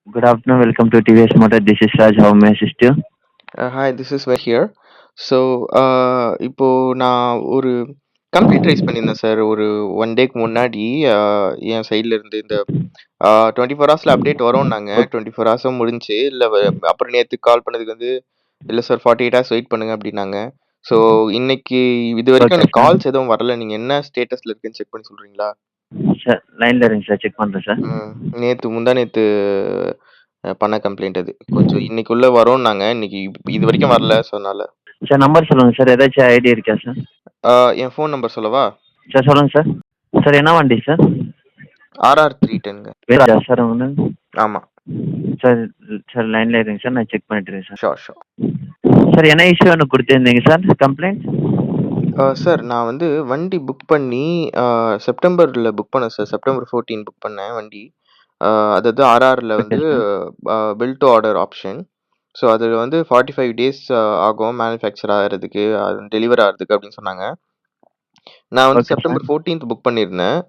Good afternoon. Welcome to TVS Motor. This is Raj. How may I assist you? Hi, this is Ved here. So இப்போ நான் ஒரு complaint raise பண்ணியிருந்தேன் sir. ஒரு 1 டேக்கு முன்னாடி என் சைட்ல இருந்து இந்த 24 ஹவர்ஸ்ல அப்டேட் வரும்னாங்க. Okay, 24 ஹவர்ஸும் முடிஞ்சுச்சு. இல்ல அப்புறம் நேத்து கால் பண்ணதுக்கு வந்து, "இல்ல சார் 48 ஹவர்ஸ் வெயிட் பண்ணுங்க" அப்டின்னாங்க. ஸோ இன்னைக்கு இதுவரைக்கும் okay, எனக்கு sir. கால்ஸ் எதுவும் வரல. நீங்க என்ன ஸ்டேட்டஸ்ல இருக்குன்னு செக் பண்ணி சொல்றீங்களா? Sir, லைன்ல இருங்க சார். செக் பண்றேன் சார். ம். முந்தா நேத்து பண்ண கம்ப்ளைண்ட் அது. கொஞ்சம் இன்னைக்குள்ள வரும்னாங்க. இன்னைக்கு இதுவரைக்கும் வரல. ஸோ அதனால. சார் நம்பர் சொல்லுங்க சார். ஏதாச்சும் ஐடி இருக்கா சார்? ஆ என் ஃபோன் நம்பர் சொல்லவா? சார் சொல்லுங்க சார். சார் என்ன வண்டி சார்? RR 310ங்க. வேறா சார் உங்களுக்கு? ஆமா. சார் சார் லைன்ல இருங்க சார். நான் செக் பண்ணிட்டு இருக்கேன் சார். Sure, sure. சார் என்ன இஷ்யூ ஒன்று கொடுத்துருந்தீங்க சார் கம்ப்ளைண்ட்? சார் நான் வந்து வண்டி புக் பண்ணி செப்டம்பர்ல புக் பண்ணேன் சார். செப்டம்பர் 14 புக் பண்ணேன் வண்டி. அதாவது RRல ஓகே வந்து sir. Build to order option. So அது வந்து 45 டேஸ் ஆகும் மேனுஃபேக்சர் ஆகுறதுக்கு, டெலிவர் ஆகுறதுக்கு அப்படின்னு சொன்னாங்க. நான் வந்து ஓகே சார். செப்டம்பர் 14 புக் பண்ணியிருந்தேன்.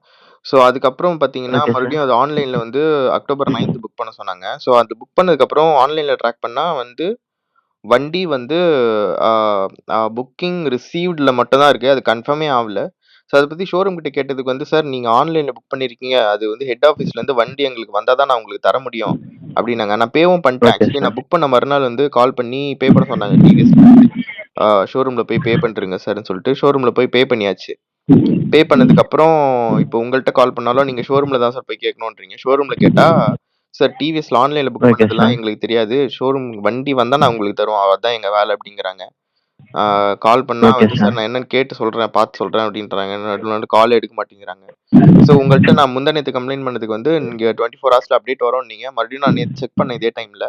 ஸோ அதுக்கப்புறம் பார்த்தீங்கன்னா, ஓகே சார். மறுபடியும் அது ஆன்லைன்ல வந்து அக்டோபர் 9 புக் பண்ண சொன்னாங்க. ஸோ அது புக் பண்ணதுக்கப்புறம் ஆன்லைன்ல ட்ராக் பண்ணா வந்து வண்டி வந்து ஆ புக்கிங் ரிசீவ்ட்ல மட்டும் தான் இருக்கு. அது கன்ஃபர்மே ஆவல. ஸோ அத பத்தி ஷோரூம் கிட்ட கேட்டதுக்கு வந்து, "சார் நீங்க ஆன்லைன்ல புக் பண்ணியிருக்கீங்க. அது வந்து ஹெட் ஆஃபீஸ்லேருந்து வண்டி எங்களுக்கு வந்தா தான் நான் உங்களுக்கு தர முடியும்." அப்டின்னாங்க. நான் பேவும் பண்ணிட்டேன். Okay actually sir. நான் புக் பண்ண மறுநாள் வந்து கால் பண்ணி பே பண்ண சொன்னாங்க டிவிஎஸ்லேருந்து. ஷோரூம்ல போய் பே பண்ணிருங்க சார்ன்னு சொல்லிட்டு, ஷோரூம்ல போய் பே பண்ணியாச்சு. பே பண்ணதுக்கப்புறம் இப்போ உங்கள்ட்ட கால் பண்ணாலும், நீங்க ஷோரூம்ல தான் சார் போய் கேட்கணுன்றீங்க. ஷோரூம்ல கேட்டா, "சார் டிவிஎஸ்ல ஆன்லைன்ல புக் ஓகே பண்ணதெல்லாம் சார். எங்களுக்கு தெரியாது. ஷோரூம் வண்டி வந்தா நான் உங்களுக்கு தருவோம். அதான் எங்க வேலை" அப்டிங்கிறாங்க. கால் பண்ணா ஓகே வந்து, "சார் சார். நான் என்னன்னு கேட்டு சொல்றேன், பார்த்து சொல்றேன்" அப்டின்றாங்க. நடுவுல நடுவுல காலே எடுக்க மாட்டேங்கிறாங்க. ஸோ உங்கள்ட்ட நான் முந்தா நேத்து கம்ப்ளைண்ட் பண்ணதுக்கு வந்து, நீங்க 24 ஹவர்ஸ்ல அப்டேட் வரும்னீங்க. மறுபடியும் நான் நேத்து செக் பண்ணேன் இதே டைம்ல.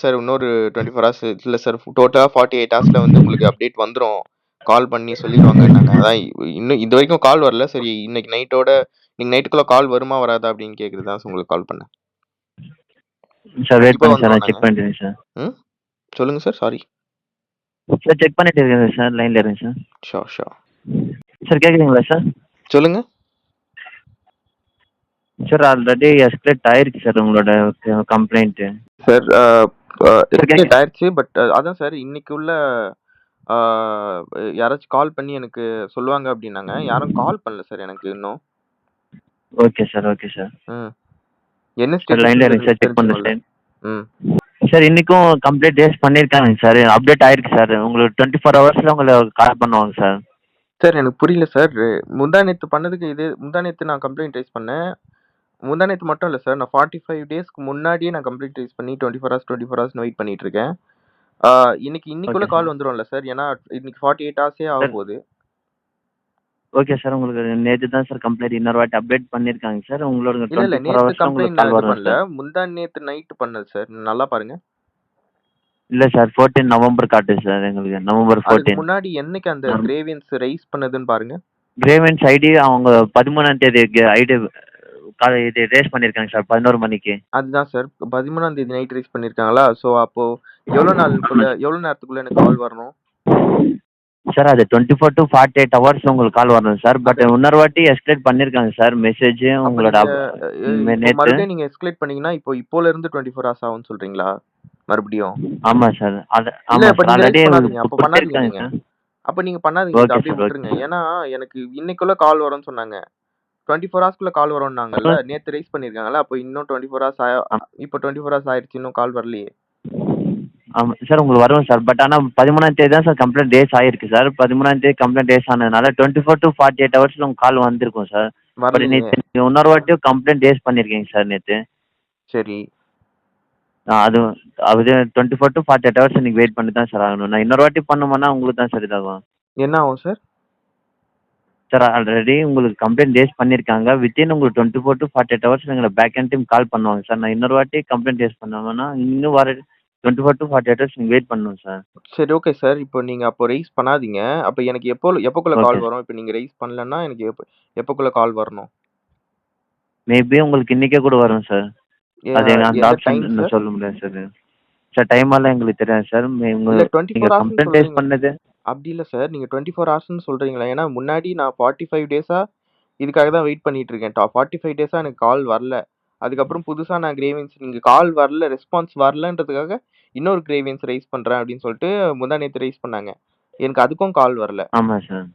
சார் இன்னொரு 24 ஹார்ஸ் இல்ல சார் டோட்டலா 48 ஹார்ஸ்ல வந்து உங்களுக்கு அப்டேட் வந்துரும். கால் பண்ணி சொல்லிருவாங்கன்னாங்க. அதான் இன்னும் இதுவரைக்கும் கால் வரல. சரி இன்னைக்கு நைட்டோட இன்னைக்கு நைட்டுக்குள்ள கால் வருமா வராதா அப்படின்னு கேட்கறது தான் உங்களுக்கு கால் பண்ணேன். சார் வெயிட் கண்டிப்பா பண்ணுங்க சார். நான் வந்துரும்னாங்க. செக் பண்ணிட்டு இருக்கேன் சார். ம். சொல்லுங்க சார். சாரி. சார் செக் பண்ணிட்டு இருக்கேன் சார். லைன்ல இருங்க சார். Sure, sure. சார் கேட்குறீங்களா சார்? சொல்லுங்க. சார் ஆல்ரெடி எஸ்கலேட் ஆயிருச்சு சார் உங்களோட கம்ப்ளைண்ட்டு. சார் சார் எஸ்கலேட் ஆயிருச்சு. பட் அதான் சார் இன்னைக்கு உள்ள ஆ யாராச்சும் கால் பண்ணி எனக்கு சொல்லுவாங்க அப்படின்னாங்க. யாரும் கால் பண்ணல சார் எனக்கு இன்னும். Okay sir. Okay sir. ம். என்ன சார் லைன்ல ஸ்டேட்டஸ்ன்னு இருங்க சார். செக் பண்ணுறேன் தெரிஞ்சுக்கணும்ல. சார். ம். சார் இன்னைக்கும் கம்ப்ளைண்ட் ரேஸ் பண்ணியிருக்காங்க சார். அப்டேட் ஆயிருக்கு சார். உங்களுக்கு 24 ஹவர்ஸில் உங்களை கால் பண்ணுவாங்க சார். சார் எனக்கு புரியல சார். முந்தா நேத்து பண்ணதுக்கு முந்தா நேத்து நான் கம்ப்ளைண்ட் ரைஸ் பண்ணேன். முந்தா நேத்து மட்டும் இல்ல சார். நான் 45 டேஸ்க்கு முன்னாடியே நான் கம்ப்ளைண்ட் ரைஸ் பண்ணி 24 ஹவர்ஸ்ன்னு வெயிட் பண்ணிட்டு இருக்கேன். ஆ இன்னைக்குள்ள ஓகே சார். கால் வந்துரும்ல சார்? ஏன்னா இன்னைக்கு 48 ஹவர்ஸே சார் ஆகப்போகுது. Okay sir. உங்களுக்கு நேற்று தான் சார் கம்ப்ளைண்ட் இன்னொரு வாட்டி அப்டேட் பண்ணியிருக்காங்க சார். உங்களோட இல்ல 24 நேத்து ஹவர்ஸில் உங்களுக்கு கம்ப்ளைண்ட் நான் கால் இது வரும் பண்ணல. சார். முந்தா நேத்து நைட் பண்ணது சார். நல்லா பாருங்க. இல்லை சார் 14 நவம்பர் காட்டுது சார் எங்களுக்கு. நவம்பர் அதுக்கு 14. முன்னாடி என்னைக்கு அந்த கிரேவியன்ஸ் ரைஸ் பண்ணதுன்னு பாருங்க. கிரேவன்ஸ் ஐடி அவங்க 13ஆம் தேதி ஐடி இது ரேஸ் பண்ணியிருக்காங்க சார் 11 மணிக்கு. அதுதான் சார். 13ஆம் தேதி நைட் ரைஸ் பண்ணியிருக்காங்களா? ஸோ அப்போ எவ்வளோ நேரத்துக்குள்ள எனக்கு கால் வரணும்? சார் அது 24 to 48 ஹவர்ஸ் உங்களுக்கு கால் வரணும் சார். பட் அது இன்னொரு வாட்டி எஸ்கலேட் பண்ணியிருக்காங்க சார் மெசேஜ் அப்ப உங்களோட நீங்க இப்போ நேற்று. மறுபடியும் நீங்க எஸ்கலேட் பண்ணீங்கன்னா, இப்போல இருந்து 24 ஹார்ஸ் ஆகும்னு சொல்றீங்களா? மறுபடியும்? ஆமாம் சார். அது இல்ல ஆமாம் இப்ப சார். நீங்க ஆல்ரெடி ரைஸ் பண்ணாதீங்க. அப்ப பண்ணாதீங்க கொடுத்துருக்காங்க நீங்க. சார். அப்ப நீங்க பண்ணாதீங்க. இத ஓகே அப்படியே சார். ஓகே விட்டுருங்க. சார். ஏன்னா, எனக்கு இன்னைக்குள்ள கால் வரும்னு சொன்னாங்க. 24 ஹார்ஸ்க்குள்ள கால் வரும்னாங்கல்ல. நேத்து ரைஸ் பண்ணியிருக்காங்கல்ல. அப்ப இன்னும் 24 ஹார்ஸ் இப்ப 24 ஹார்ஸ் ஆயிருச்சு. இன்னும் கால் வரலையே. ஆமாம் சார். உங்களுக்கு வரும் சார். பட் ஆனால் 13ஆம் தேதி தான் சார் கம்ப்ளைண்ட் ரேஸ் ஆகிருக்கு சார். 13ஆம் தேதி கம்ப்ளைண்ட் ரேஸ் ஆனதுனால 24 to 48 ஹவர்ஸில் உங்கள் கால் வந்திருக்கும் சார். பட் வரலையே. நேற்று நீங்கள் இன்னொரு வாட்டியும் கம்ப்ளைண்ட் ரேஸ் பண்ணியிருக்கீங்க சார் நேற்று. சரி. அது அது 24 to 48 ஹவர்ஸ் நீங்கள் வெயிட் பண்ணி தான் சார் ஆகணும். நான் இன்னொரு வாட்டி பண்ணுமோன்னா உங்களுக்கு தான் சார் இதாகும். என்ன ஆகும் சார்? சார் ஆல்ரெடி உங்களுக்கு கம்ப்ளைண்ட் ரேஸ் பண்ணியிருக்காங்க. வித்தின் உங்களுக்கு 24 to 48 ஹவர்ஸ் எங்களை பேக் எண்ட் டீம் கால் பண்ணுவாங்க சார். நான் இன்னொரு வாட்டி கம்ப்ளைண்ட் ரேஸ் பண்ணாங்கன்னா இன்னும் வர 24 to 48 ஹவர்ஸ் நீங்கள் வெயிட் பண்ணணும் சார். சரி ஓகே சார். இப்போ நீங்க அப்போ ரைஸ் பண்ணாதீங்க. அப்ப எனக்கு எப்போக்குள்ள ஓகே கால் சார். வரும்? இப்ப நீங்க ரைஸ் பண்ணலன்னா எனக்கு எப்போக்குள்ள கால் வரணும்? மேபி உங்களுக்கு இன்றைக்கே கூட வரும் சார். அது அந்த எந்த ஆப்ஷன் டைம் நான் சார்? சொல்ல முடியாது சார். சார் டைமெல்லாம் எங்களுக்கு தெரியாது சார். இல்ல உங்கள் 24 நீங்கள் ஹார்ஸ்ன்னு கம்ப்ளைண்ட் ரேஸ் சொல்றீங்க. பண்ணது. அப்படி இல்ல சார். நீங்க 24 ஹார்ஸ்ன்னு சொல்றீங்களா? ஏன்னா முன்னாடி நான் 45 டேஸா இதுக்காக தான் வெயிட் பண்ணிட்டு இருக்கேன். 45 டேஸா எனக்கு கால் வரல. அதுக்கப்புறம் புதுசா நான் கிரேவியன்ஸ் நீங்க கால் வரல, ரெஸ்பான்ஸ் வரலன்றதுக்காக இன்னொரு கிரேவியன்ஸ் ரைஸ் பண்றேன் அப்படின்னு சொல்லிட்டு முந்தா நேத்து ரைஸ் பண்ணாங்க. எனக்கு அதுக்கும் கால் வரல. ஆமா சார்.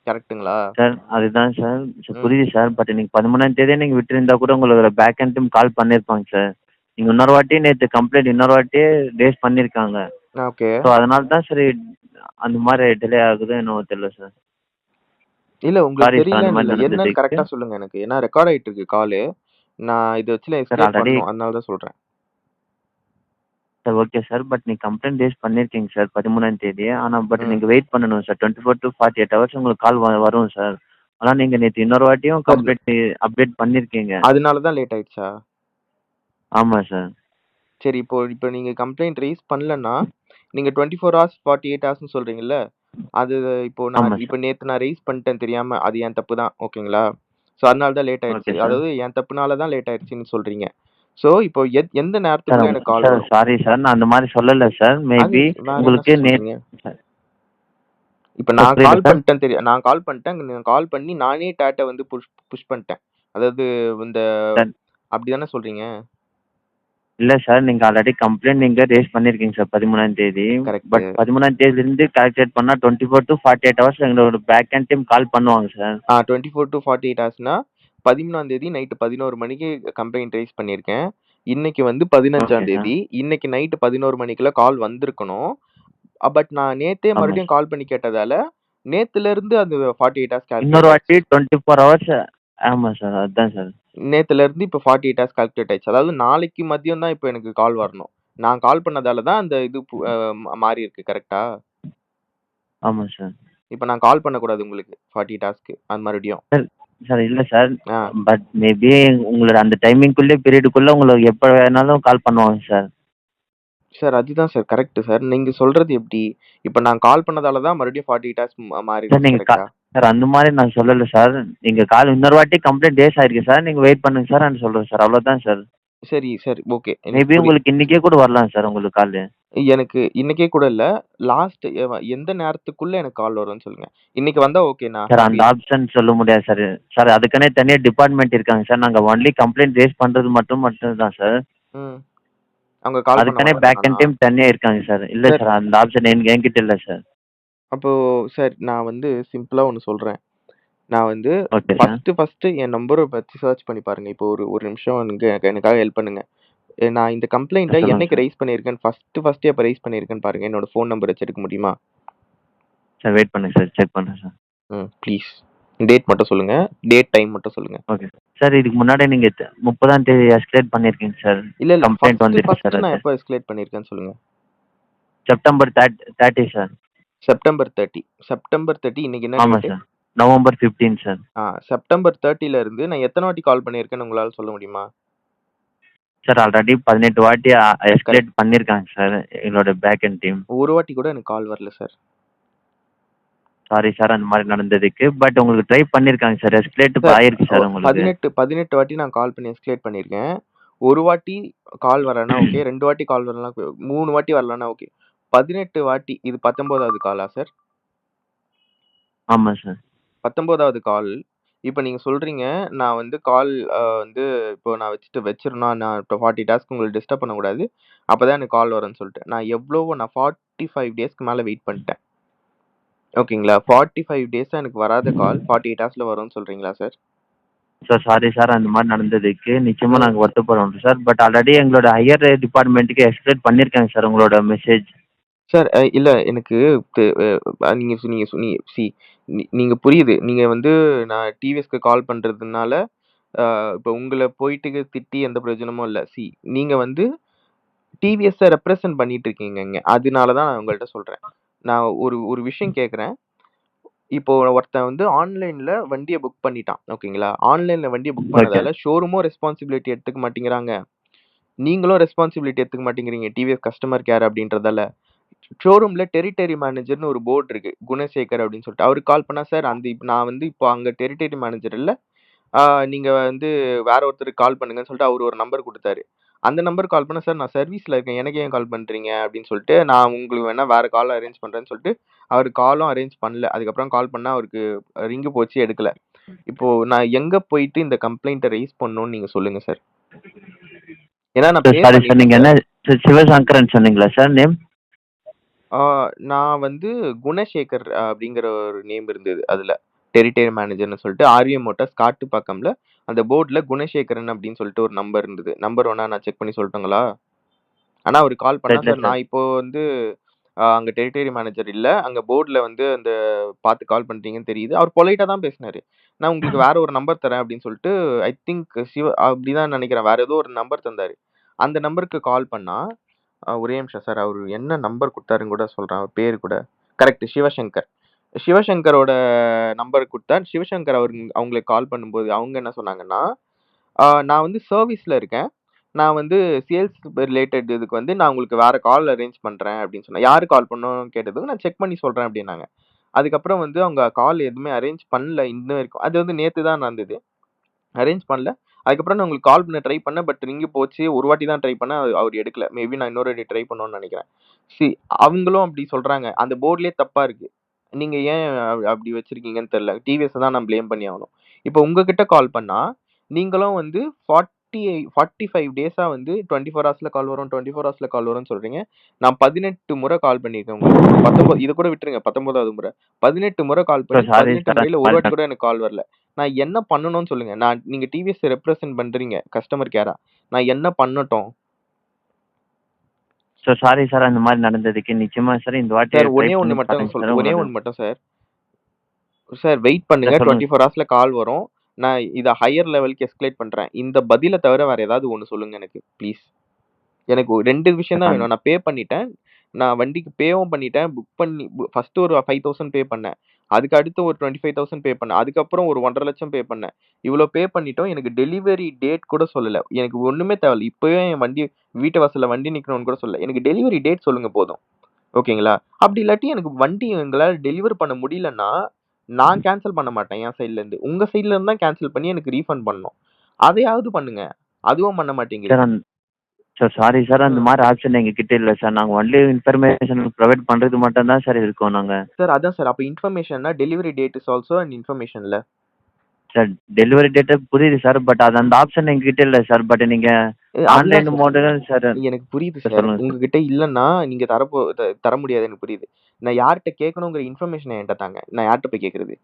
கரெக்ட்டுங்களா? சார் அதுதான் சார். ம். புரியுது சார். பட் இன்னைக்கு 13ஆம் தேதியே நீங்க விட்டிருந்தா கூட உங்களோட பேக் எண்ட் டீம் கால் பண்ணியிருப்பாங்க சார். நீங்க இன்னொரு வாட்டி நேத்து கம்ப்ளைண்ட் இன்னொரு வாட்டி ரேஸ் பண்ணியிருக்காங்க. ஓகே. ஸோ அதனால தான் சரி அந்த மாரி டிலே ஆகுதோ என்னவோ தெரியல சார். இல்ல உங்களுக்கு சாரி சார் அந்த தெரியலன்னு மாரி இல்ல. என்னன்னு நடந்ததுக்கு. கரெக்ட்டா சொல்லுங்க எனக்கு. ஏன்னா ரெக்கார்ட் ஆயிட்டு இருக்கு காலு. நான் இத வச்சு நான் சார் எஸ்கலேட் ஆல்ரெடி பண்ணணும். அதனால தான் சொல்றேன். Sir okay sir. பட் நீங்க கம்ப்ளைண்ட் ரேஸ் பண்ணியிருக்கீங்க சார் 13ஆம் தேதி. ஆனா பட் ம். நீங்க வெயிட் பண்ணணும் சார். 24 to 48 ஹவர்ஸ் உங்களுக்கு கால் வரும் சார். ஆனா நீங்க நேத்து இன்னொரு வாட்டியும் சார் கம்ப்ளைண்ட் அப்டேட் பண்ணியிருக்கீங்க. அதனால தான் லேட் ஆயிடுச்சா? ஆமா சார். சரி இப்போ இப்போ நீங்க கம்ப்ளைண்ட் ரைஸ் பண்ணலன்னா, நீங்க 24 ஹார்ஸ் 48 ஹார்ஸ்ன்னு சொல்றீங்கல்ல, அது இப்போ ஆமா இப்போ சார். நேத்து நான் ரைஸ் பண்ணிட்டேன் தெரியாம. அது என் தப்பு தான். ஓகேங்களா? ஸோ அதனால தான் லேட் ஓகே ஆயிடுச்சு. சார். அதாவது என் தப்புனால தான் லேட் ஆயிடுச்சுன்னு சொல்றீங்க. ஸோ இப்போ எந்த சார் நேரத்துக்குள்ள எனக்கு கால் சார் வரும்? Sorry sir. நான் அந்த மாரி சொல்லல சார். அது மேபி வேற என்ன உங்களுக்கு சார் சொல்றீங்க? சார் இப்ப சார் நான் புரியல கால் சார். பண்ணிட்டேன் நான் கால் பண்ணிட்டேன். நான் கால் பண்ணி நானே டேட்ட வந்து புஷ் புஷ் பண்ணிட்டேன். அதாவது இந்த சார் அப்படிதானே சொல்றீங்க? இல்ல சார். நீங்க ஆல்ரெடி கம்ப்ளைண்ட் நீங்க ரேஸ் பண்ணியிருக்கீங்க சார் 13ஆம் தேதி. கரெக்ட்டு. பட் 13ஆம் தேதியிலிருந்து கால்குலேட் பண்ணா 24 to 48 ஹவர்ஸ் எங்களோட பேக் எண்ட் டீம் கால் பண்ணுவாங்க சார். 24-48 ஹார்ஸ்னா 13ஆம் தேதி நைட் 11 மணிக்கு கம்ப்ளைண்ட் ரைஸ் பண்ணியிருக்கேன். இன்னைக்கு வந்து 15ஆம் ஓகே சார். தேதி. இன்னைக்கு நைட் 11 மணிக்குள்ள கால் வந்திருக்கணும். பட் நான் நேத்தே ஆமா மறுபடியும் சார். கால் பண்ணி கேட்டதால, நேத்துலருந்து அந்த 48 ஹார்ஸ் இன்னொரு கால்குலேட் வாட்டி ஆயிடுச்சு. 24 ஹவர்ஸ். ஆமா சார். அதுதான் சார். நேத்துலருந்து இப்ப 48 ஹார்ஸ் கால்குலேட் ஆயிடுச்சு. அதாவது நாளைக்கு மதியம் தான் இப்ப எனக்கு கால் வரணும். நான் கால் பண்ணதால தான் அந்த இது பு அ மாறியிருக்கு. கரெக்ட்டா? ஆமா சார். இப்ப நான் கால் பண்ணக்கூடாது உங்களுக்கு 48 ஹார்ஸ்க்கு. அது மறுபடியும். சார் சார் இல்ல சார். ஆ. பட் மேபி உங்களோட அந்த டைமிங்குள்ள பீரியடுக்குள்ள உங்களுக்கு எப்ப வேணாலும் கால் பண்ணுவாங்க சார். சார் அதுதான் சார் கரெக்ட் சார். நீங்க சொல்றது எப்படி? இப்ப நான் கால் பண்ணதால தான் மறுபடியும் 48 ஹார்ஸ் சார் மாறிடுச்சு நீங்க கரெக்ட்டா? சார் அந்த மாரி நான் சொல்லல சார். நீங்க கால் இன்னொரு வாட்டி கம்ப்ளைண்ட் ரேஸ் ஆயிருக்கு சார். நீங்க வெயிட் பண்ணுங்க சார் நான் சொல்றேன் சார். அவ்வளோதான் சார். சரி, சரி. ஓகே. எனக்கு மேபி உங்களுக்கு இன்னைக்கே கூட வரலாம் சார் உங்களுக்கு காலு. எனக்கு இன்னைக்கே கூட இல்ல. லாஸ்ட் எந்த நேரத்துக்குள்ள எனக்கு கால் வரும்னு சொல்லுங்க. இன்னைக்கு வந்தா ஓகே நான் சார் அந்த ஹேப்பி. ஆப்ஷன் சொல்ல முடியாது சார். சார் அதுக்குன்னே தனியா டிபார்ட்மெண்ட் இருக்காங்க சார். நாங்க ஒன்லி கம்ப்ளைண்ட் ரேஸ் பண்றது மட்டும் தான் சார். ம். அவங்க கால் பண்ண அதுக்கானே பேக் மாட்டாங்களாண்ணா? எண்ட் டீம் தனியா இருக்காங்க சார். இல்ல சார் சார் அந்த ஆப்ஷன் என்கிட்ட இல்ல சார். அப்போ சார் நான் வந்து சிம்பிளா ஒண்ணு சொல்றேன். நான் வந்து ஓகே சார். ஃபர்ஸ்ட்டு என் நம்பர வச்சு சர்ச் பண்ணி பாருங்க. இப்போ ஒரு ஒரு நிமிஷம் எனக்காக ஹெல்ப் பண்ணுங்க. நான் இந்த கம்ப்ளைண்ட்ட சொல்லுங்க என்னைக்கு சார். ரைஸ் பண்ணியிருக்கேன்னு ஃபர்ஸ்ட்டு எப்ப ரைஸ் பண்ணியிருக்கேன்னு பாருங்க. என்னோட ஃபோன் நம்பர் வச்சு எடுக்க முடியுமா? சார் வெயிட் பண்ணுங்க சார். செக் பண்றேன் சார். ப்ளீஸ். டேட் மட்டும் சொல்லுங்க. டேட், டைம் மட்டும் சொல்லுங்க. ஓகே. சார் இதுக்கு முன்னாடி நீங்க 30ஆம் தேதி எஸ்கலேட் பண்ணியிருக்கீங்க சார். இல்ல. கம்ப்ளைண்ட் வந்திருக்கு சார் ஃபர்ஸ்ட்டு நான் அது. எப்ப எஸ்கலேட் பண்ணியிருக்கேன்னு சொல்லுங்க. September 30 sir. செப்டம்பர் 30. செப்டம்பர் 30 இன்னைக்கு என்ன ஆமா date? Sir. November 15 sir. September 30ல இருந்து நான் எத்தன வாட்டி கால் பண்ணியிருக்கேன்னு உங்களால சொல்ல முடியுமா? சார் ஆல்ரெடி 18 வாட்டி எஸ்கலேட் கரெக்ட். பண்ணியிருக்காங்க சார் எங்களோட பேக் எண்ட் டீம். ஒரு வாட்டி கூட எனக்கு கால் வரல சார். சாரி சார் அந்த மாரி நடந்ததுக்கு. பட் உங்களுக்கு ட்ரை பண்ணியிருக்காங்க சார். எஸ்கலேட் சார் ஆயிருக்கு சார் உங்களுக்கு. 18 வாட்டி நான் கால் பண்ணி எஸ்கலேட் பண்ணியிருக்கேன். ஒரு வாட்டி கால் வரலன்னா ஓகே. 2 வாட்டி கால் வரலன்னா 3 வாட்டி வரலன்னா ஓகே. 18 வாட்டி இது 19வது காலா சார்? ஆமா சார். 19வது கால். இப்ப நீங்க சொல்றீங்க, நான் வந்து கால் வந்து இப்போ நான் வச்சிரணும். நான் இப்போ 40 டாஸ்க் உங்கள டிஸ்டர்ப் பண்ணக்கூடாது. அப்பதான் எனக்கு கால் வரும்ன்னு சொல்லிட்டு. நான் 45 டேஸ்க்கு மேல வெயிட் பண்ணிட்டேன். ஓகேங்களா? 45 டேஸா எனக்கு வராத கால் 48 ஹார்ஸ்ல வரும்ன்னு சொல்றீங்களா சார்? சார் சாரி சார் அந்த மாரி நடந்ததுக்கு. நிச்சயமா ம். நாங்க வருத்தப்படுறோம் சார். பட் ஆல்ரெடி எங்களோட ஹையர் டிபார்ட்மெண்ட்டுக்கு எஸ்கலேட் பண்ணியிருக்காங்க சார் உங்களோட மெசேஜ். சார் இல்ல எனக்கு தெ நீங்க நீங்க நீ சி நீங்க புரியுது. நீங்க வந்து நான் டிவிஎஸ்க்கு கால் பண்றதுனால, இப்ப உங்கள போயிட்டு திட்டி எந்த பிரயோஜனமும் இல்ல. நீங்க வந்து டிவிஎஸ்ஸ ரெப்ரசன்ட் பண்ணிட்டு இருக்கீங்கங்க. அதனால தான் நான் உங்கள்ட்ட சொல்றேன். நான் ஒரு ஒரு விஷயம் கேட்கிறேன். இப்போ ஒருத்தன் வந்து ஆன்லைன்ல வண்டிய புக் பண்ணிட்டான். ஓகேங்களா? ஆன்லைன்ல வண்டிய புக் ஓகே. பண்ணதால ஷோரூமும் ரெஸ்பான்சிபிலிட்டி எடுத்துக்க மாட்டேங்கிறாங்க. நீங்களும் ரெஸ்பான்சிபிலிட்டி எடுத்துக்க மாட்டேங்கிறீங்க. டிவிஎஸ் கஸ்டமர் கேர் அப்படின்றதால. ஷோரூம்ல டெரிட்டரி மேனேஜர்ன்னு ஒரு போர்ட் இருக்கு. குணசேகர் அப்படின்னு சொல்லிட்டு. அவருக்கு கால் பண்ணா, சார் நான் வந்து இப்போ அங்க டெரிட்டரி மேனேஜர் இல்ல. ஆ நீங்க வந்து வேற ஒருத்தருக்கு கால் பண்ணுங்கன்னு சொல்லிட்டு அவரு ஒரு நம்பர் குடுத்தாரு. அந்த நம்பருக்கு கால் பண்ணா, சார் நான் சர்வீஸ்ல இருக்கேன். எனக்கு ஏன் கால் பண்றீங்க? அப்படின்னு சொல்லிட்டு, நான் உங்களுக்கு வேணா வேற கால் அரேஞ்ச் பண்றேன்னு சொல்லிட்டு, அவரு காலும் அரேஞ்ச் பண்ணல. அதுக்கப்புறம் கால் பண்ணா அவருக்கு ரிங்கு போச்சு எடுக்கல. இப்போ நான் எங்க போயிட்டு இந்த கம்ப்ளைண்ட்ட ரைஸ் பண்ணணும்னு நீங்க சொல்லுங்க சார். ஏன்னா நான் சார் பே சாரி சார், பண்ணிட்டேன் நீங்கள் சார். என்ன சார் சிவசங்கரன் சொன்னீங்களா சார் நேம்? நான் வந்து குணசேகர் அப்படிங்கிற ஒரு நேம் இருந்தது அதுல. டெரிட்டரி மேனேஜர்ன்னு சொல்லிட்டு ஆர்விஎம் மோட்டார்ஸ் காட்டுப்பாக்கம்ல அந்த போர்டுல குணசேகரன் அப்படின்னு சொல்லிட்டு ஒரு நம்பர் இருந்தது. நம்பர் வேணா நான் செக் பண்ணி சொல்லட்டுங்களா? ஆனா அவரு கால் பண்ணா, தெரியல "சார் சார். நான் இப்போ வந்து அங்க டெரிட்டரி மேனேஜர் இல்ல. அங்க போர்டுல வந்து அந்த பார்த்து கால் பண்றீங்கன்னு தெரியுது." அவர் பொலைட்டா தான் பேசினாரு. "நான் உங்களுக்கு வேற ஒரு நம்பர் தரேன்" அப்படின்னு சொல்லிட்டு ஐ திங்க் அப்படிதான் நெனைக்கிறேன். வேற ஏதோ ஒரு நம்பர் தந்தாரு. அந்த நம்பருக்கு கால் பண்ணா, ஒரே நிமிஷம் சார். அவரு என்ன நம்பர் குடுத்தாருன்னு கூட சொல்றேன். அவர் பேரு கூட. கரெக்ட் சிவசங்கர். சிவசங்கரோட நம்பர் குடுத்தார். சிவசங்கர் அவங்களுக்கு கால் பண்ணும்போது அவங்க என்ன சொன்னாங்கன்னா, நான் வந்து சர்வீஸ்ல இருக்கேன். நான் வந்து சேல்ஸ் ரிலேட்டட் இதுக்கு வந்து நான் உங்களுக்கு வேற கால் அரேஞ்ச் பண்றேன் அப்படின்னு சொன்னேன். யாரு கால் பண்ணணும்னு கேட்டதுக்கு, நான் செக் பண்ணி சொல்றேன் அப்படின்னாங்க. அதுக்கப்புறம் வந்து அவங்க கால் எதுவுமே அரேஞ்ச் பண்ணல இன்ன வரைக்கும். அது வந்து நேத்து தான் நடந்தது. அரேஞ்ச் பண்ணல. அதுக்கப்புறம் நான் உங்களுக்கு கால் பண்ண ட்ரை பண்ணேன். பட் ரிங் போச்சு. ஒரு வாட்டி தான் ட்ரை பண்ணேன். அவரு எடுக்கல. மேபி நான் இன்னொரு வாட்டி ட்ரை பண்ணணும்னு நெனைக்கிறேன். சி அவங்களும் அப்படி சொல்றாங்க. அந்த போர்ட்லயே தப்பா இருக்கு. நீங்க ஏன் அப்படி வச்சிருக்கீங்கன்னு தெரியல. டிவிஎஸ தான் நான் ப்ளேம் பண்ணி ஆகணும். இப்போ உங்ககிட்ட கால் பண்ணா, நீங்களும் வந்து 45 டேஸா வந்து 24 ஹவர்ஸ்ல கால் வரும், 24 ஹவர்ஸ்ல கால் வரும்னு சொல்றீங்க. நான் 18 முறை கால் பண்ணியிருக்கேன் உங்களுக்கு. 19 இத கூட விட்டுருங்க. 19வது முறை. 18 முறை கால் பண்ணி சார் சாரி 18 சார், அந்த முறையில ஒரு வாட்டி மாதிரி கூட எனக்கு கால் வரல. நான் என்ன பண்ணணும்னு சொல்லுங்க. நீங்க டிவிஎஸ் ரெப்ரசன்ட் பண்றீங்க கஸ்டமர் கேரா. நான் என்ன பண்ணட்டும்? சார் சாரி சார், அந்த மாதிரி நடந்ததுக்கு. நிச்சயமா சார் இந்த வாட்டி சார் ட்ரை பண்ணி பாருங்க சார் ஒண்ணே உங்களோட. ஒண்ணு மட்டும் சார். சார் வெயிட் பண்ணுங்க. சார் சொல்லுங்க 24 சார். ஹவர்ஸ்ல கால் வரும். நான் இத ஹையர் லெவல்க்கு எஸ்கலேட் பண்றேன். இந்த பதில தவிர வேற ஏதாவது ஒண்ணு சொல்லுங்க எனக்கு ப்ளீஸ். எனக்கு 2 விஷயம் சார் தான் நான் வேணும். நான் பே பண்ணிட்டேன். நான் வண்டிக்கு பேவும் பண்ணிட்டேன். புக் பண்ணி ஃபர்ஸ்ட் ஒரு 5000 பே பண்ணேன். அதுக்கு அடுத்து ஒரு 25,000 பே பண்ணேன். அதுக்கப்புறம் ஒரு 1,50,000 பே பண்ணேன். இவ்ளோ பே பண்ணிட்டோம். எனக்கு டெலிவரி டேட் கூட சொல்லல. எனக்கு ஒண்ணுமே தேவையில்ல. இப்பவே என் வண்டி வீட்டு வாசல்ல வண்டி நிக்கணும்னு கூட சொல்லல. எனக்கு டெலிவரி டேட் சொல்லுங்க போதும். ஓகேங்களா? அப்படி இல்லாட்டி எனக்கு வண்டி எங்களால டெலிவர் பண்ண முடியலன்னா, நான் கேன்சல் பண்ண மாட்டேன் என் சைட்ல இருந்து. உங்க சைட்ல இருந்து தான் கேன்சல் பண்ணி எனக்கு ரீஃபண்ட் பண்ணணும். அதையாவது பண்ணுங்க. அதுவும் பண்ண சார் மாட்டேங்கிறீங்க. சார் சாரி சார், அந்த ம். மாதிரி ஆப்ஷன் எங்ககிட்ட இல்லை சார். நாங்கள் ஒன்லி இன்ஃபர்மேஷன் ப்ரொவைட் பண்ணுறது மட்டும் தான் சார் இருக்கோம் நாங்கள். சார் அதான் சார். அப்ப இன்ஃபர்மேஷன்னா delivery date is also an இன்ஃபர்மேஷன்ல. சார் டெலிவரி டேட்டு புரியுது சார். பட் அது அந்த ஆப்ஷன் எங்ககிட்ட இல்லை சார். பட் நீங்கள் அதுதான் ஆன்லைன் சார். Mode sir. எனக்கு புரியுது சார் சார். சொல்லுங்கள் சார். உங்ககிட்ட இல்லன்னா நீங்க தர முடியாது எனக்கு புரியுது. நான் யார்ட்ட கேட்கணுங்கிற இன்ஃபர்மேஷன என்ட்ட தாங்க. நான் யார்ட்ட போய் கேட்கறது?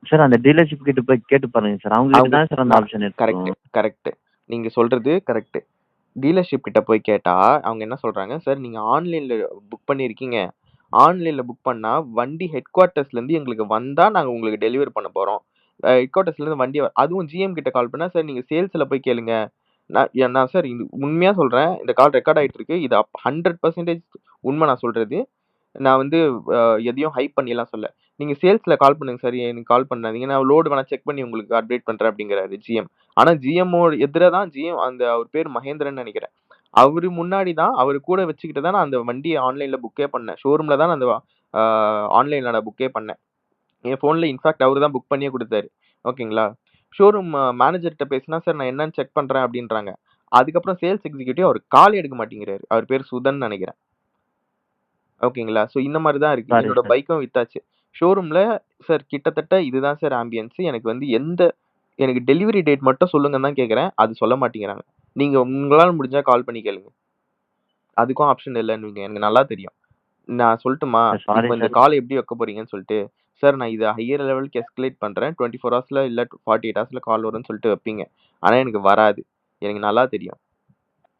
சார் அந்த டீலர்ஷிப் கிட்ட போய் கேட்டு பாருங்க சார். அவங்க கிட்ட அவங்க தான் சார் அந்த நான் ஆப்ஷன் கரெக்ட், இருக்கும். கரெக்ட். நீங்க சொல்றது கரெக்ட். டீலர்ஷிப் கிட்ட போய் கேட்டா, அவங்க என்ன சொல்றாங்க, "சார் நீங்க ஆன்லைன்ல புக் பண்ணியிருக்கீங்க. ஆன்லைன்ல புக் பண்ணா வண்டி ஹெட் குவார்ட்டர்ஸ்லேருந்து எங்களுக்கு வந்தா நாங்க உங்களுக்கு டெலிவர் பண்ண போறோம். ஹெட் குவார்ட்டர்ஸ்லேருந்து வண்டி அதுவும் ஜிஎம் கிட்ட கால் பண்ணா, சார் நீங்க சேல்ஸ்ல போய் கேளுங்க." நான் சார் இது உண்மையா சொல்றேன். இந்த கால் ரெக்கார்ட் ஆயிட்டு இருக்கு. இது 100% உண்ம நான் சொல்றது. நான் வந்து அ எதையும் ஹைப் பண்ணிலாம் சொல்லல. "நீங்க சேல்ஸ்ல கால் பண்ணுங்க சார். எனக்கு கால் பண்ணாதீங்க. நான் லோட் வேணா செக் பண்ணி உங்களுக்கு அப்டேட் பண்றேன்" அப்படிங்கிறாரு ஜிஎம். ஆனா ஜிஎம்மோட எதிரா தான் அவர் பேர் மகேந்திரன்னு நெனைக்கிறேன். அவரு முன்னாடி தான் அவரு கூட வச்சுக்கிட்டு தான் நான் அந்த வண்டிய ஆன்லைன்ல புக்கே பண்ணேன். ஷோரூம்ல தான் நான் அந்த ஆ ஆன்லைன்ல நான் புக்கே பண்ணேன். என் ஃபோன்ல இன்ஃபாக்ட் அவரு தான் புக் பண்ணியே குடுத்தாரு. ஓகேங்களா? ஷோரூம் மேனேஜர்ட்ட பேசினா, "சார் நான் என்னன்னு செக் பண்றேன்" அப்படின்றாங்க. அதுக்கப்புறம் சேல்ஸ் எக்ஸிக்யூட்டிவ் அவரு காலே எடுக்க மாட்டேங்கிறாரு. அவர் பேரு சுதன் நெனைக்கிறேன். ஓகேங்களா? ஸோ இந்த மாரி தான் இருக்கு. சாரி என்னோட சார். பைக்கும் வித்தாச்சு. ஷோரூம்ல சார் கிட்டத்தட்ட இதுதான் சார் ஆம்பியன்ஸ். எனக்கு வந்து எனக்கு டெலிவரி டேட் மட்டும் சொல்லுங்கன்னு தான் கேட்கிறேன். அது சொல்ல மாட்டேங்கிறாங்க. நீங்க உங்களால முடிஞ்சா கால் பண்ணி கேளுங்க. அதுக்கும் ஆப்ஷன் இல்லன்னுவீங்க. எனக்கு நல்லா தெரியும். நான் சொல்லட்டுமா? சார் சாரி இப்ப இந்த சார். கால் எப்படி வைக்க போறீங்கன்னு சொல்லிட்டு, சார் நான் இத ஹையர் லெவல்க்கு எஸ்கலேட் பண்றேன். 24 ஹவர்ஸ்ல இல்ல 48 ஹவர்ஸ்ல கால் வரும்ன்னு சொல்லிட்டு வைப்பீங்க. ஆனா எனக்கு வராது. எனக்கு நல்லா தெரியும்.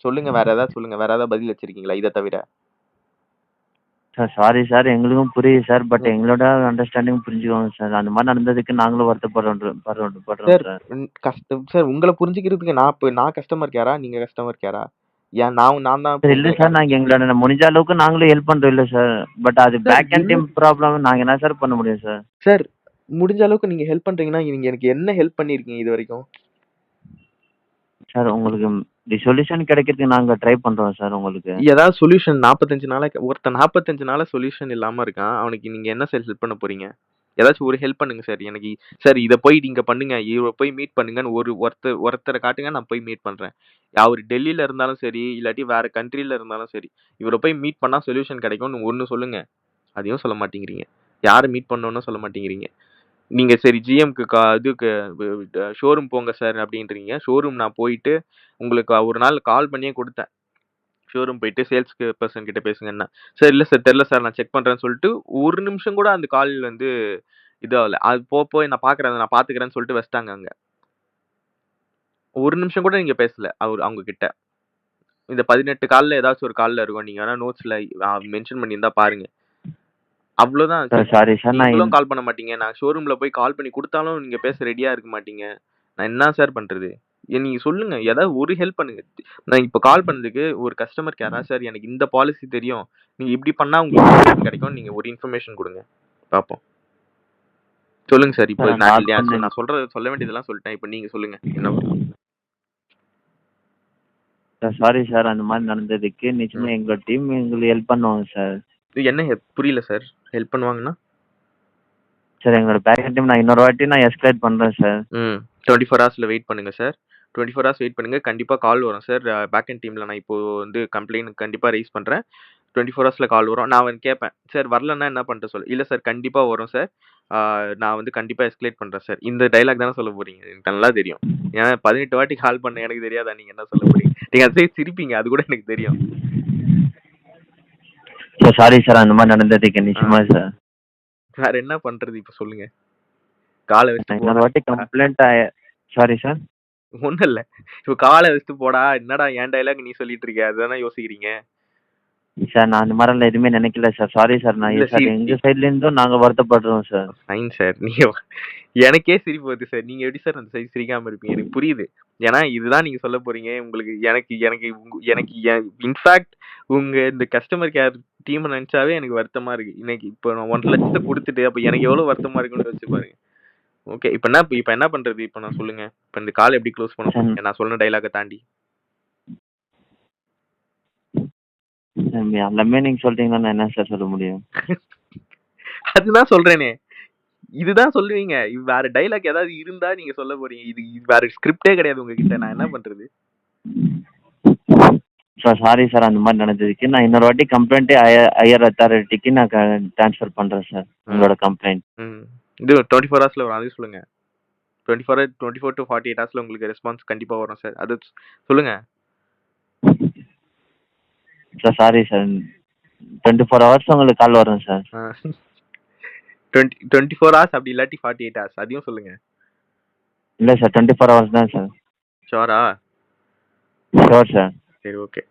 சொல்லுங்க வேற ஏதாவது சொல்லுங்க. வேற ஏதாவது பதில் வச்சிருக்கீங்களா இத தவிர? Sir sorry sir. எங்களுக்கும் புரியுது சார். பட் ம். எங்களோட அண்டர்ஸ்டாண்டிங் புரிஞ்சுக்கோங்க சார். அந்த மாதிரி நடந்ததுக்கு நாங்களும் வருத்தப்படுறோம் படுறோம் படுறோம் சார் சார். சார் உங்கள புரிஞ்சுக்கிறதுக்கு நான் கஸ்டமர் கேரா? நீங்க கஸ்டமர் கேரா? ஏன் நான் தான் சார் இப்ப இல்லை உங்கள சார், நாங்கள் எங்களோட முடிஞ்ச அளவுக்கு நாங்களும் ஹெல்ப் பண்ணுறோம் இல்லை சார். பட் அது சார் பேக் அண்ட் என்ன டீம் ப்ராப்ளம். நாங்கள் என்ன சார் பண்ண முடியும் சார்? சார் முடிஞ்ச அளவுக்கு நீங்க ஹெல்ப் பண்றீங்கன்னா, நீங்க எனக்கு என்ன ஹெல்ப் பண்ணியிருக்கீங்க இதுவரைக்கும்? சார் உங்களுக்கு சொல்யூஷன் கிடைக்கிறதுக்கு நாங்கள் ட்ரை பண்ணுறோம் சார் உங்களுக்கு. ஏதாவது சொல்யூஷன் 45 நாளா ஒருத்தன் 45 நாளா சொல்யூஷன் இல்லாம இருக்கான். அவனுக்கு நீங்க என்ன சார் ஹெல்ப் பண்ண போறீங்க? ஏதாச்சும் ஒரு ஹெல்ப் பண்ணுங்க சார். எனக்கு சார் இத போய் நீங்க பண்ணுங்க. இவர போய் மீட் பண்ணுங்கன்னு ஒருத்தர காட்டுங்க. நான் போய் மீட் பண்றேன். அவரு டெல்லில இருந்தாலும் சரி, இல்லாட்டி வேற கண்ட்ரில இருந்தாலும் சரி. இவர போய் மீட் பண்ணா சொல்யூஷன் கிடைக்கும்னு ஒண்ணு சொல்லுங்க. அதையும் சொல்ல மாட்டேங்கிறீங்க. யார மீட் பண்ணணும்னு சொல்ல மாட்டேங்கிறீங்க. நீங்க சரி ஜிஎம்க்கு இதுக்கு ஷோரூம் போங்க சார் அப்படின்றீங்க. ஷோரூம் நான் போயிட்டு உங்களுக்கு ஒரு நாள் கால் பண்ணியே குடுத்தேன். ஷோரூம் போயிட்டு சேல்ஸ்க்கு பெர்சன் கிட்ட பேசுங்கன்னா. சார் இல்ல சார் தெரியல சார் நான் செக் பண்றேன்னு சொல்லிட்டு, ஒரு நிமிஷம் கூட அந்த கால் வந்து இதாகல. அது போய் நான் பார்க்குறேன் நான் பார்த்துக்கிறேன்னு சொல்லிட்டு வச்சுட்டாங்க அங்க. ஒரு நிமிஷம் கூட நீங்க பேசல அவங்க கிட்ட. இந்த 18 கால்ல ஏதாச்சும் ஒரு கால்ல இருக்கும். நீங்க வேணா நோட்ஸ்ல மென்ஷன் பண்ணியிருந்தா பாருங்க. அவ்வளோதான். Sir sorry sir. நீங்களும் கால் பண்ண மாட்டீங்க. நான் ஷோரூம்ல போய் கால் பண்ணி குடுத்தாலும் நீங்க பேச ரெடியா இருக்க மாட்டீங்க. நான் என்ன சார் பண்றது? நீங்க சொல்லுங்க. ஏதாவது ஒரு ஹெல்ப் பண்ணுங்க. நான் இப்ப கால் பண்ணதுக்கு ஒரு கஸ்டமர் கேரா, சார் எனக்கு இந்த பாலிசி தெரியும். நீங்க இப்படி பண்ணா உங்களுக்கு கிடைக்கும். நீங்க ஒரு இன்ஃபர்மேஷன் குடுங்க. பாப்போம். சொல்லுங்க சார். இப்போ சார் நான் சொல்ல வேண்டியதெல்லாம் சொல்லிட்டேன். இப்ப நீங்க சொல்லுங்க. என்ன சார் சாரி சார் அந்த மாதிரி நடந்ததுக்கு. நிச்சயமா எங்களோட டீம் எங்களுக்கு ஹெல்ப் பண்ணுவாங்க சார். என்ன புரியல சார். ஹெல்ப் பண்ணுவாங்கன்னா? சார் எங்களோட பேக்கெண்ட் டீம் நான் இன்னொரு வாட்டி நான் எஸ்கலேட் பண்றேன் சார். 24 ஹவர்ஸ்ல வெயிட் பண்ணுங்க சார். 24 ஹவர்ஸ் வெயிட் பண்ணுங்க. கண்டிப்பா கால் வரும் சார். பேக்கெண்ட் டீம்ல நான் இப்போ வந்து கம்ப்ளைண்ட் கண்டிப்பா ரைஸ் பண்றேன். 24 ஹவர்ஸ்ல கால் வரும். நான் வந்து கேட்பேன். சார் வரலன்னா என்ன பண்றது சொல்லு. இல்ல சார் கண்டிப்பா வரும் சார். நான் வந்து கண்டிப்பா எஸ்கலேட் பண்றேன் சார். இந்த டயலாக் தானே சொல்ல போறீங்க. எனக்கு நல்லா தெரியும். ஏன்னா 18 வாட்டி கால் பண்ண எனக்கு தெரியாதா நீங்க என்ன சொல்ல போறீங்க. நீங்க அதை சிரிப்பீங்க. அது கூட எனக்கு தெரியும். சார் சாரி சார் அந்த மாதிரி நடந்ததுக்கு. நிச்சயமா சார். வேற என்ன பண்றது இப்ப சொல்லுங்க. காலை வச்சுட்டு இன்னொரு வாட்டி கம்ப்ளைண்ட் சாரி சார். ஒண்ணும் இல்ல. இப்ப காலை வச்சுட்டு போடா என்னடா என் டயலாக் நீ சொல்லிட்டு இருக்க அதுதானே யோசிக்கிறீங்க. சார் நான் அந்த மாதிரிலாம் எதுவுமே நினைக்கல சார். Sorry sir. நான் இல்ல சார் எங்க சைட்ல இருந்தும் நாங்க வருத்தப்படுறோம் சார். Fine sir. எனக்கே சிரிப்பு வருது சார். நீங்க எப்படி சார் அந்த சைடு சிரிக்காம இருப்பீங்க? எனக்கு புரியுது. ஏன்னா இதுதான் நீங்க சொல்ல போறீங்க. உங்களுக்கு எனக்கு இன்ஃபேக்ட் இந்த கஸ்டமர் கேர் டீம் நினைச்சாவே எனக்கு வருத்தமா இருக்கு. இன்னைக்கு இப்போ நான் 1 லட்சத்தை கொடுத்துட்டு அப்ப எனக்கு எவ்வளவு வருத்தமா இருக்குன்னு யோசிச்சு பாருங்க. ஓகே. இப்ப என்ன பண்றது? இப்ப நான் சொல்லுங்க. இப்ப இந்த கால் எப்படி க்ளோஸ் பண்ண போறீங்க? நான் சொன்ன டயலாக தாண்டி. எல்லாமே நீங்க சொல்றீங்கன்னா நான் என்ன சார் சொல்ல முடியும்? அதுதான் சொல்றேனே. இதுதான் சொல்லுவீங்க. வேற டயலாக் ஏதாவது இருந்தா நீங்க சொல்ல போறீங்க. இது வேற ஸ்கிரிப்டே கிடையாது உங்ககிட்ட. நான் என்ன பண்றது? சார் சாரி சார் அந்த மாதிரி நடந்ததுக்கு. நான் இன்னொரு வாட்டி கம்ப்ளைண்ட்டே ஹையர் அத்தாரிட்டிக்கு நான் ட்ரான்ஸ்ஃபர் பண்றேன் சார் உங்களோட கம்ப்ளைண்ட். இது 24 ஹவர்ஸ்ல வரும். அதையும் சொல்லுங்க. 24 to 48 ஹவர்ஸ்ல உங்களுக்கு ரெஸ்பான்ஸ் கண்டிப்பா வரும் சார். அது சொல்லுங்க. Sir sorry sir. 24 ஹவர்ஸ் உங்களுக்கு கால் வரும் சார். 24 ஹவர்ஸ் அப்படி இல்லாட்டி 48 ஹவர்ஸ் அதையும் சொல்லுங்க. இல்லை சார் 24 ஹவர்ஸ் தான் சார். ஷோரா? Sure sir. சரி ஓகே.